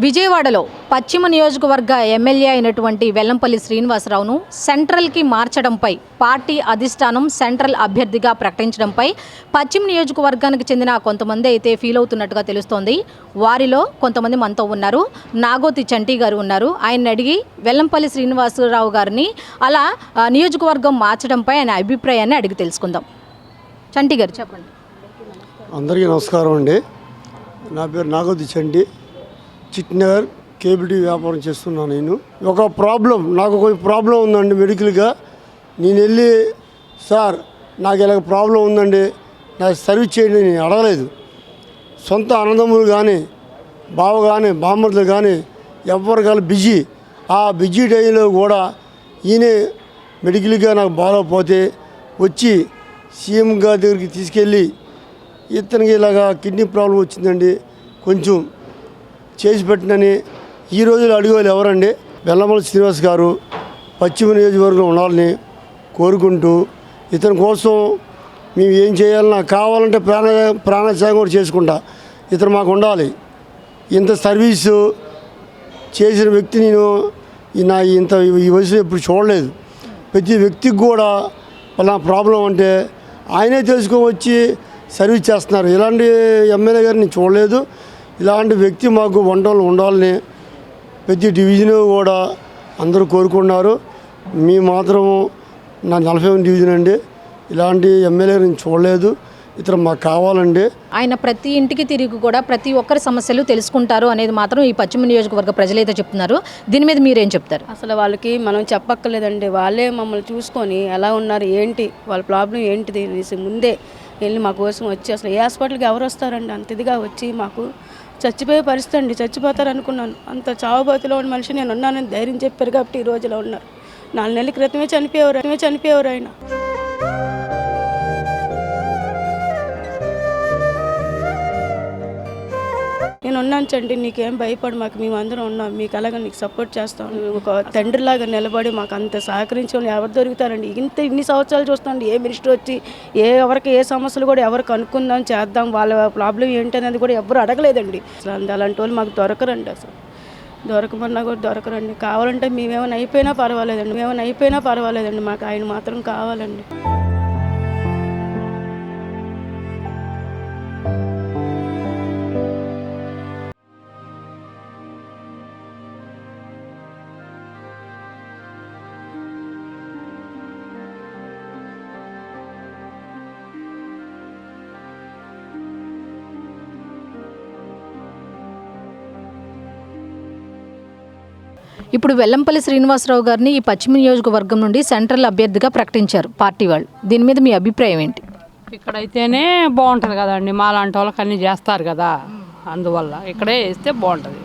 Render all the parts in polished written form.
విజయవాడలో పశ్చిమ నియోజకవర్గ ఎమ్మెల్యే అయినటువంటి వెల్లంపల్లి శ్రీనివాసరావును సెంట్రల్కి మార్చడంపై పార్టీ అధిష్టానం సెంట్రల్ అభ్యర్థిగా ప్రకటించడంపై పశ్చిమ నియోజకవర్గానికి చెందిన కొంతమంది అయితే ఫీల్ అవుతున్నట్టుగా తెలుస్తోంది. వారిలో కొంతమంది మనతో ఉన్నారు. నాగోతి చంటి గారు ఉన్నారు. ఆయన అడిగి వెల్లంపల్లి శ్రీనివాసరావు గారిని అలా నియోజకవర్గం మార్చడంపై ఆయన అభిప్రాయాన్ని అడిగి తెలుసుకుందాం. చంటి గారు చెప్పండి. అందరికీ నమస్కారం అండి. నా పేరు నాగోతి చంటి. చిట్నగర్ కేబిలిటీ వ్యాపారం చేస్తున్నాను. నేను నాకు కొంచెం ప్రాబ్లం ఉందండి. మెడికల్గా నేను వెళ్ళి సార్ నాకు ఇలాగ ప్రాబ్లం ఉందండి, నాకు సర్వీస్ చేయండి నేను అడగలేదు. సొంత అన్నదమ్ములు కానీ బావ కానీ బామ్మర్దులు కానీ ఎవరు కానీ ఆ బిజీ టైంలో కూడా ఈయనే మెడికల్గా నాకు బాగోకపోతే వచ్చి సీఎం గారి దగ్గరికి తీసుకెళ్ళి ఇతనికి ఇలాగా కిడ్నీ ప్రాబ్లం వచ్చిందండి, కొంచెం చేసి పెట్టినని ఈ రోజులు అడిగేవాళ్ళు ఎవరండి? వెల్లంపల్లి శ్రీనివాస్ గారు పశ్చిమ నియోజకవర్గం ఉండాలని కోరుకుంటూ ఇతని కోసం మేము ఏం చేయాలన్నా కావాలంటే ప్రాణత్యాగం కూడా చేసుకుంటా. ఇతను మాకు ఉండాలి. ఇంత సర్వీసు చేసిన వ్యక్తి నేను ఈ వయసులో ఎప్పుడు చూడలేదు. ప్రతి వ్యక్తికి కూడా నా ప్రాబ్లం అంటే ఆయనే తెలుసుకొని వచ్చి సర్వీస్ చేస్తున్నారు. ఇలాంటి ఎమ్మెల్యే గారిని నేను చూడలేదు. ఇలాంటి వ్యక్తి మాకు వంటలు ఉండాలని ప్రతి డివిజన్ కూడా అందరూ కోరుకున్నారు. మీ మాత్రము నా 41 డివిజన్ అండి. ఇలాంటి ఎమ్మెల్యే నేను చూడలేదు. ఇతను మాకు కావాలండి. ఆయన ప్రతి ఇంటికి తిరిగి కూడా ప్రతి ఒక్కరి సమస్యలు తెలుసుకుంటారు అనేది మాత్రం ఈ పశ్చిమ నియోజకవర్గ ప్రజలైతే చెప్తున్నారు. దీని మీద మీరేం చెప్తారు? అసలు వాళ్ళకి మనం చెప్పక్కర్లేదండి. వాళ్ళే మమ్మల్ని చూసుకొని ఎలా ఉన్నారు, ఏంటి వాళ్ళ ప్రాబ్లం ఏంటిది ముందే వెళ్ళి మా కోసం వచ్చి అసలు ఏ హాస్పిటల్కి ఎవరు వస్తారండి? అంత ఇదిగా వచ్చి మాకు చచ్చిపోయే పరిస్థితి అండి. చచ్చిపోతారు అనుకున్నాను. అంత చావుబతిలో ఉన్న మనిషి నేను ఉన్నానని ధైర్యం చెప్పారు కాబట్టి ఈ రోజులో ఉన్నారు. 4 నెలల క్రితమే చనిపోయేవారు ఆయన. నేను ఉన్నాను చండి, నీకేం భయపడు, మాకు మేమందరం ఉన్నాం, మీకు అలాగే నీకు సపోర్ట్ చేస్తాం. ఒక తండ్రిలాగా నిలబడి మాకు అంత సహకరించే వాళ్ళు ఎవరు దొరుకుతారండి? ఇన్ని సంవత్సరాలు చూస్తాండి. ఏ మినిస్టర్ వచ్చి ఎవరికి ఏ సమస్యలు కూడా ఎవరు కనుక్కుందాం చేద్దాం, వాళ్ళ ప్రాబ్లం ఏంటనేది కూడా ఎవరు అడగలేదండి. అసలు అలాంటి వాళ్ళు మాకు దొరకరండి. అసలు దొరకమన్నా కూడా దొరకరండి. కావాలంటే మేమేమైనా అయిపోయినా పర్వాలేదండి, మాకు ఆయన మాత్రం కావాలండి. ఇప్పుడు వెల్లంపల్లి శ్రీనివాసరావు గారిని ఈ పశ్చిమ నియోజకవర్గం నుండి సెంట్రల్ అభ్యర్థిగా ప్రకటించారు పార్టీ వాళ్ళు. దీని మీద మీ అభిప్రాయం ఏంటి? ఇక్కడైతేనే బాగుంటుంది కదండి, మాలాంటి వాళ్ళకి అన్నీ చేస్తారు కదా, అందువల్ల ఇక్కడే వేస్తే బాగుంటుంది.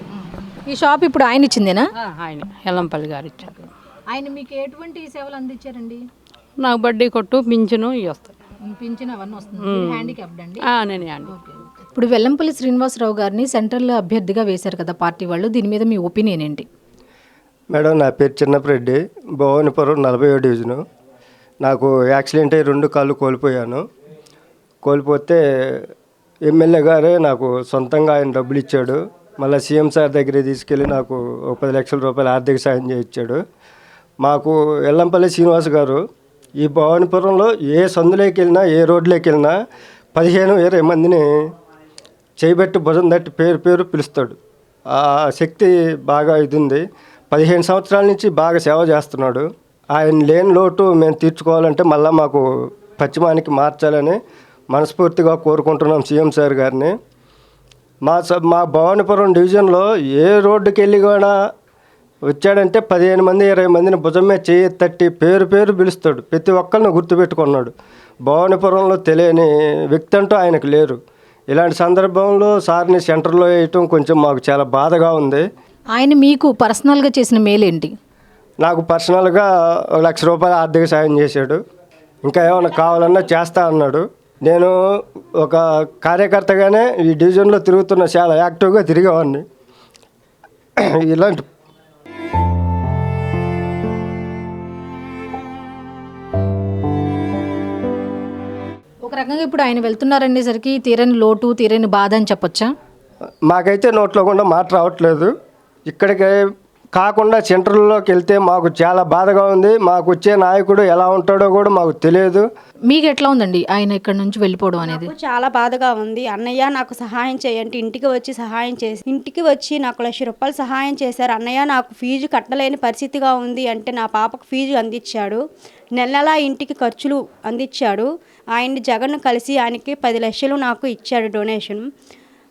ఈ షాప్ ఇప్పుడు ఆయన ఇచ్చిందేనా? ఆయన వెల్లంపల్లి గారు ఇచ్చారు. ఆయన మీకు ఎటువంటి సేవలు అందించారండి? నాకు బడ్డీ కొట్టు, పింఛను ఇవి వస్తాయి. పింఛన్ అవన్నీ వస్తుంది. హ్యాండిక్యాప్డ్ అండి? నేను హ్యాండీ. ఇప్పుడు వెల్లంపల్లి శ్రీనివాసరావు గారిని సెంట్రల్ అభ్యర్థిగా వేశారు కదా పార్టీ వాళ్ళు, దీని మీద మీ ఒపీనియన్ ఏంటి? మేడం, నా పేరు చిన్నపరెడ్డి, భువనపురం 40వ డివిజను. నాకు యాక్సిడెంట్ అయ్యి 2 కాళ్ళు కోల్పోతే ఎమ్మెల్యే గారే నాకు సొంతంగా ఆయన డబ్బులు ఇచ్చాడు. మళ్ళీ సీఎం సార్ దగ్గరికి తీసుకెళ్ళి నాకు 10 లక్షల రూపాయలు ఆర్థిక సాయం చేయించాడు. మాకు వెల్లంపల్లి శ్రీనివాస్ గారు ఈ భువనపురంలో ఏ సందులోకి వెళ్ళినా, ఏ రోడ్లోకి వెళ్ళినా 15-20 మందిని చేయబెట్టి భుజం తట్టి పేరు పిలుస్తాడు. ఆ శక్తి బాగా ఇది ఉంది. 15 సంవత్సరాల నుంచి బాగా సేవ చేస్తున్నాడు. ఆయన లేని లోటు మేము తీర్చుకోవాలంటే మళ్ళీ మాకు పశ్చిమానికి మార్చాలని మనస్ఫూర్తిగా కోరుకుంటున్నాం సీఎం సార్ గారిని. మా భువనపురం డివిజన్లో ఏ రోడ్డుకి వెళ్ళి కూడా వచ్చాడంటే 15 మంది 20 మందిని భుజం మీద చేయి తట్టి పేరు పిలుస్తాడు. ప్రతి ఒక్కరిని గుర్తుపెట్టుకున్నాడు. భువనపురంలో తెలియని వ్యక్తి అంటూ ఆయనకు లేరు. ఇలాంటి సందర్భంలో సార్ని సెంటర్లో వేయటం కొంచెం మాకు చాలా బాధగా ఉంది. ఆయన మీకు పర్సనల్గా చేసిన మేలేంటి? నాకు పర్సనల్గా 1 లక్ష రూపాయలు ఆర్థిక సాయం చేశాడు. ఇంకా ఏమైనా కావాలన్నా చేస్తా అన్నాడు. నేను ఒక కార్యకర్తగానే ఈ డివిజన్లో తిరుగుతున్న, చాలా యాక్టివ్గా తిరిగేవాడిని. ఇలాంటి ఒక రకంగా ఇప్పుడు ఆయన వెళ్తున్నారనేసరికి తీరని లోటు, తీరని బాధ అని చెప్పొచ్చా? మాకైతే నోట్లో కూడా మాట రావట్లేదు. ఇక్కడికి కాకుండా సెంట్రల్లోకి వెళ్తే మాకు చాలా బాధగా ఉంది. మాకు వచ్చే నాయకుడు ఎలా ఉంటాడో కూడా మాకు తెలియదు. మీకు ఎట్లా ఉందండి ఆయన ఇక్కడ నుంచి వెళ్ళిపోవడం అనేది? నాకు చాలా బాధగా ఉంది. అన్నయ్య నాకు సహాయం చేయండి, ఇంటికి వచ్చి సహాయం చేసి ఇంటికి వచ్చి నాకు 1,00,000 రూపాయలు సహాయం చేశారు. అన్నయ్య నాకు ఫీజు కట్టలేని పరిస్థితిగా ఉంది అంటే నా పాపకు ఫీజు అందించాడు. నెలలా ఇంటికి ఖర్చులు అందించాడు. ఆయన్ని జగన్ కలిసి ఆయనకి 10 లక్షలు నాకు ఇచ్చాడు డొనేషన్.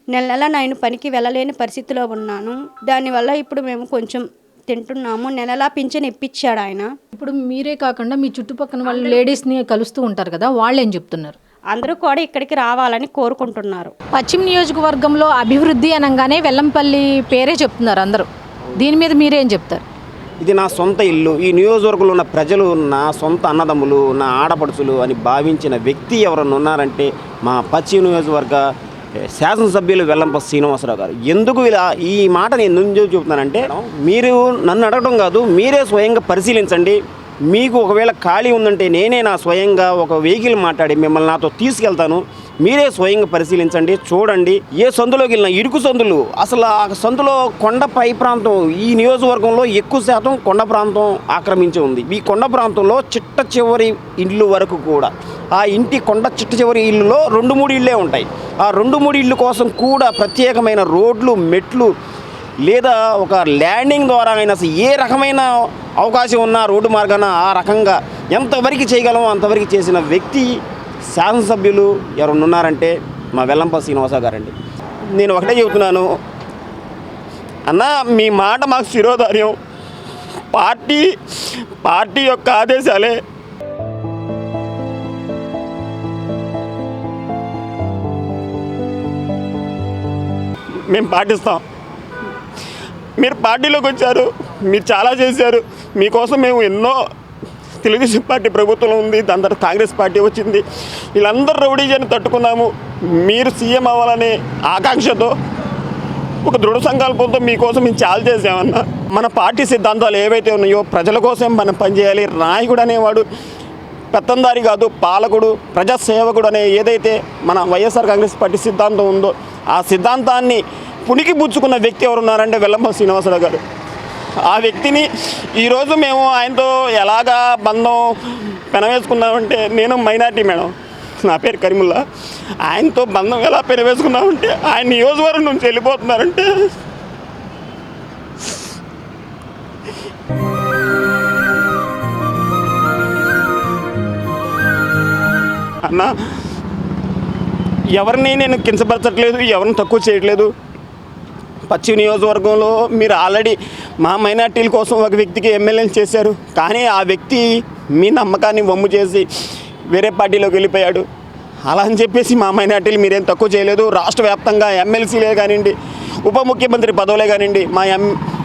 నెల నేను పనికి వెళ్ళలేని పరిస్థితిలో ఉన్నాను. దానివల్ల ఇప్పుడు మేము కొంచెం తింటున్నాము. నెలలా పింఛన్ ఇప్పించాడు ఆయన. ఇప్పుడు మీరే కాకుండా మీ చుట్టుపక్కల వాళ్ళు లేడీస్ని కలుస్తూ ఉంటారు కదా, వాళ్ళు ఏం చెప్తున్నారు? అందరూ కూడా ఇక్కడికి రావాలని కోరుకుంటున్నారు. పశ్చిమ నియోజకవర్గంలో అభివృద్ధి అనగానే వెల్లంపల్లి పేరే చెప్తున్నారు అందరూ. దీని మీద మీరేం చెప్తారు? ఇది నా సొంత ఇల్లు, ఈ నియోజకవర్గంలో ఉన్న ప్రజలు నా సొంత అన్నదమ్ములు, నా ఆడపడుచులు అని భావించిన వ్యక్తి ఎవరన్నా ఉన్నారంటే మా పశ్చిమ నియోజకవర్గ శాసనసభ్యులు వెల్లంపల్లి శ్రీనివాసరావు గారు. ఎందుకు ఇలా ఈ మాట నేను ఎందుకు చెబుతున్నానంటే, మీరు నన్ను అడగడం కాదు, మీరే స్వయంగా పరిశీలించండి. మీకు ఒకవేళ ఖాళీ ఉందంటే నేనే నా స్వయంగా ఒక వెహికల్ మాట్లాడి మిమ్మల్ని నాతో తీసుకెళ్తాను. మీరే స్వయంగా పరిశీలించండి, చూడండి. ఏ సందులోకి వెళ్ళినా ఇరుకు సందులు, అసలు ఆ సందులో కొండపై ప్రాంతం, ఈ నియోజకవర్గంలో ఎక్కువ శాతం కొండ ప్రాంతం ఆక్రమించి ఉంది. ఈ కొండ ప్రాంతంలో చిట్ట చివరి ఇళ్ళు వరకు కూడా ఆ ఇంటి కొండ చిట్ట చివరి ఇళ్ళలో 2-3 ఇళ్ళే ఉంటాయి. ఆ 2-3 ఇళ్ళు కోసం కూడా ప్రత్యేకమైన రోడ్లు, మెట్లు లేదా ఒక ల్యాండింగ్ ద్వారా అయినా ఏ రకమైన అవకాశం ఉన్న రోడ్డు మార్గాన ఆ రకంగా ఎంతవరకు చేయగలమో అంతవరకు చేసిన వ్యక్తి శాసనసభ్యులు ఎవరు ఉన్నారంటే మా వెల్లంపల్లి శ్రీనివాసరావు గారండి. నేను ఒకటే చెబుతున్నాను అన్న, మీ మాట మాకు శిరోధార్యం. పార్టీ యొక్క ఆదేశాలే మేము పాటిస్తాం. మీరు పార్టీలోకి వచ్చారు, మీరు చాలా చేశారు. మీకోసం మేము ఎన్నో, తెలుగుదేశం పార్టీ ప్రభుత్వం ఉంది, దాని తర్వాత కాంగ్రెస్ పార్టీ వచ్చింది, వీళ్ళందరూ రౌడీజాన్ని తట్టుకున్నాము. మీరు సీఎం అవ్వాలనే ఆకాంక్షతో, ఒక దృఢ సంకల్పంతో మీకోసం మేము చాలా చేసామన్నా. మన పార్టీ సిద్ధాంతాలు ఏవైతే ఉన్నాయో ప్రజల కోసం మనం పనిచేయాలి. నాయకుడు అనేవాడు పెత్తందారి కాదు, పాలకుడు, ప్రజాసేవకుడు అనే ఏదైతే మన వైఎస్ఆర్ కాంగ్రెస్ పార్టీ సిద్ధాంతం ఉందో ఆ సిద్ధాంతాన్ని పుణికి పుచ్చుకున్న వ్యక్తి ఎవరున్నారంటే వెల్లంపల్లి శ్రీనివాసరావు గారు. ఆ వ్యక్తిని ఈరోజు మేము ఆయనతో ఎలాగా బంధం పెనవేసుకున్నామంటే, నేను మైనార్టీ మేడం, నా పేరు కరీముల్లా, ఆయనతో బంధం ఎలా పెనవేసుకున్నామంటే ఆయన నియోజకవర్గం నుంచి వెళ్ళిపోతున్నారంటే అన్న, ఎవరిని నేను కించపరచట్లేదు, ఎవరిని తక్కువ చేయట్లేదు. పశ్చిమ నియోజకవర్గంలో మీరు ఆల్రెడీ మా మైనార్టీల కోసం ఒక వ్యక్తికి ఎమ్మెల్యేలు చేశారు. కానీ ఆ వ్యక్తి మీ నమ్మకాన్ని వమ్ము చేసి వేరే పార్టీలోకి వెళ్ళిపోయాడు. అలా అని చెప్పేసి మా మైనార్టీలు మీరేం తక్కువ చేయలేదు. రాష్ట్ర వ్యాప్తంగా ఎమ్మెల్సీలే కానివ్వండి, ఉప ముఖ్యమంత్రి పదవులే కానివ్వండి,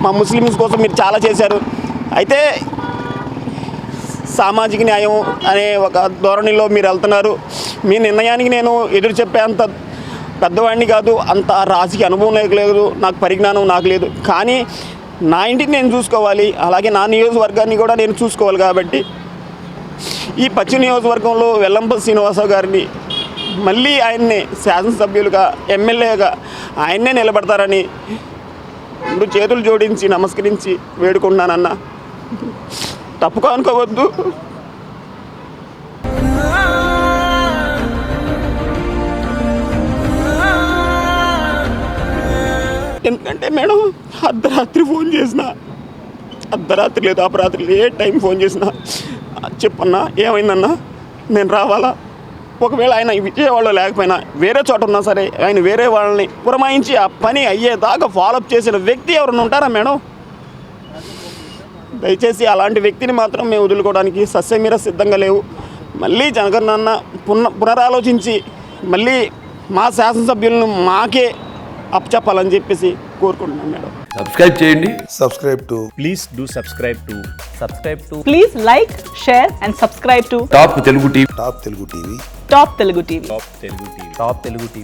మా ముస్లిమ్స్ కోసం మీరు చాలా చేశారు. అయితే సామాజిక న్యాయం అనే ఒక ధోరణిలో మీరు వెళ్తున్నారు. మీ నిర్ణయానికి నేను ఎదురు చెప్పే అంత పెద్దవాడిని కాదు, అంత రాజకీయ అనుభవం లేదు, నాకు పరిజ్ఞానం నాకు లేదు. కానీ నా ఇంటిని నేను చూసుకోవాలి, అలాగే నా నియోజకవర్గాన్ని కూడా నేను చూసుకోవాలి. కాబట్టి ఈ పశ్చిమ నియోజకవర్గంలో వెల్లంపల్లి శ్రీనివాసరావు గారిని మళ్ళీ ఆయన్నే శాసనసభ్యులుగా, ఎమ్మెల్యేగా ఆయన్నే నిలబడతారని రెండు చేతులు జోడించి నమస్కరించి వేడుకుంటున్నానన్న. తప్పుగా అనుకోవద్దు. ఎందుకంటే మేడం, అర్ధరాత్రి ఫోన్ చేసిన, అర్ధరాత్రి లేదు అపరాత్రి ఏ టైం ఫోన్ చేసినా చెప్పన్నా ఏమైందన్నా, నేను రావాలా, ఒకవేళ ఆయన విజయవాడలో లేకపోయినా వేరే చోట ఉన్నా సరే ఆయన వేరే వాళ్ళని పురమాయించి ఆ పని అయ్యేదాకా ఫాలోఅప్ చేసిన వ్యక్తి ఎవరైనా ఉంటారా మేడం? దయచేసి అలాంటి వ్యక్తిని మాత్రం మేము వదులుకోవడానికి సస్యమీర సిద్ధంగా లేవు. మళ్ళీ జగనన్న పునరాలోచించి మళ్ళీ మా శాసనసభ్యులను మాకే అప్పచెప్పాలని చెప్పేసి కోరుకుంటున్నాను మేడం. సబ్స్క్రైబ్ చేయండి. Please do subscribe to Please like, share and subscribe to top Telugu TV. Top Telugu TV. Top Telugu TV.